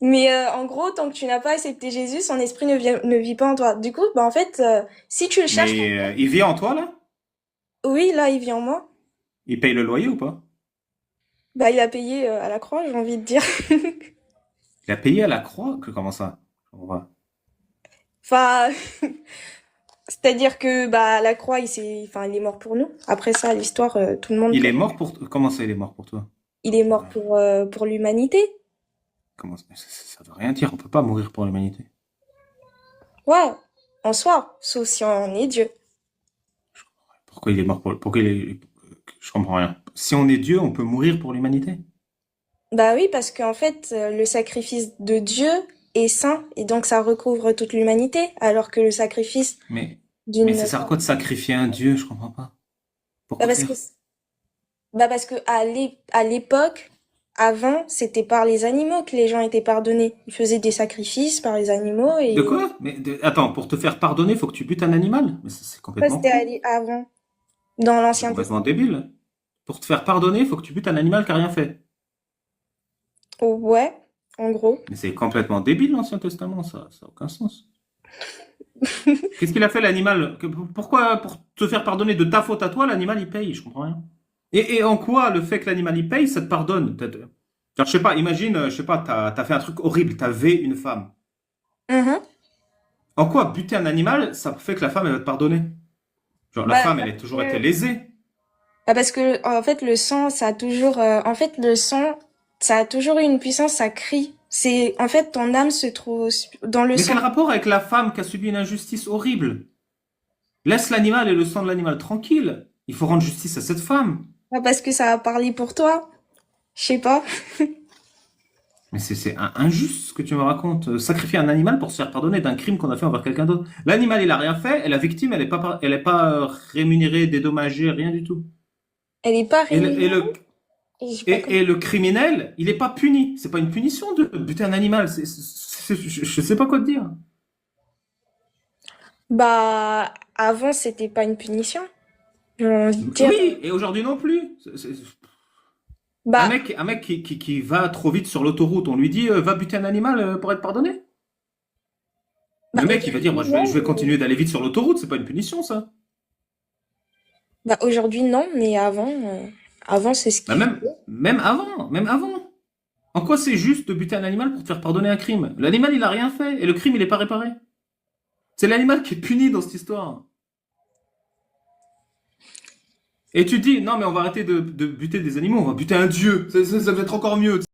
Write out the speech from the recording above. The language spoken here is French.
Mais en gros, tant que tu n'as pas accepté Jésus, son esprit ne vit pas en toi. Du coup, bah en fait, si tu le cherches, Mais il vit en toi, là? oui, là, il vit en moi. Il paye le loyer ou pas? Bah, il a payé à la croix, j'ai envie de dire. Il a payé à la croix? Comment ça? Je comprends pas. Enfin, c'est-à-dire que bah à la croix, enfin, il est mort pour nous. Après ça, l'histoire, tout le monde Il peut. est mort pour... Comment ça, il est mort pour toi? Il est mort pour l'humanité. Comment ça? Ça veut rien dire. On peut pas mourir pour l'humanité. Ouais, en soi, sauf si on est Dieu. Pourquoi il est mort pour... Pourquoi il est... Je comprends rien. Si on est Dieu, on peut mourir pour l'humanité? Bah oui, parce qu'en fait, le sacrifice de Dieu est saint et donc ça recouvre toute l'humanité, alors que le sacrifice Mais... Mais d'une, ça sert à quoi de sacrifier un Dieu? Je comprends pas. bah Pourquoi parce que faire? à l'époque, avant, c'était par les animaux que les gens étaient pardonnés. Ils faisaient des sacrifices par les animaux De et quoi? Attends, pour te faire pardonner, faut que tu butes un animal? Mais c'est ça, complètement c'était con. avant, dans C'est l'Ancien complètement Testament. débile. Pour te faire pardonner, faut que tu butes un animal qui a rien fait. Ouais, en gros. Mais c'est complètement débile l'Ancien Testament, ça a aucun sens. Qu'est-ce qu'il a fait l'animal? Pourquoi, pour te faire pardonner de ta faute à toi, l'animal il paye? Je comprends rien. Et en quoi le fait que l'animal il paye, ça te pardonne? Genre, je sais pas, imagine, je sais pas, t'as fait un truc horrible, t'as V une femme. Mhm. En quoi buter un animal, ça fait que la femme elle va te pardonner? Genre, la Bah, femme, elle a toujours été lésée. parce que en fait le sang ça a toujours en fait le sang ça a toujours eu une puissance, ça crie. C'est en fait ton âme se trouve dans le Mais sang. quel rapport avec la femme qui a subi une injustice horrible? Laisse l'animal et le sang de l'animal tranquille. Il faut rendre justice à cette femme. Pas parce que ça a parlé pour toi, je sais pas. Mais c'est injuste ce que tu me racontes. Sacrifier un animal pour se faire pardonner d'un crime qu'on a fait envers quelqu'un d'autre. L'animal, il a rien fait, et la victime, elle est pas rémunérée, dédommagée, rien du tout. Elle est pas Et le, et rémunérée. le, J'ai pas compris. et le criminel, il est pas puni. C'est pas une punition de buter un animal. Je sais pas quoi te dire. Bah avant c'était pas une punition, j'ai envie de dire. Oui, et aujourd'hui non plus. Bah Un mec qui va trop vite sur l'autoroute, on lui dit va buter un animal pour être pardonné. bah Le mec, il va dire aujourd'hui moi je non. vais continuer d'aller vite sur l'autoroute, c'est pas une punition ça. Bah aujourd'hui non, mais avant c'est ce Bah qu'ils faisaient. même avant. En quoi c'est juste de buter un animal pour te faire pardonner un crime? L'animal, il a rien fait et le crime, il est pas réparé. C'est l'animal qui est puni dans cette histoire. Et tu dis, non, mais on va arrêter de buter des animaux, on va buter un dieu. Ça va être encore mieux.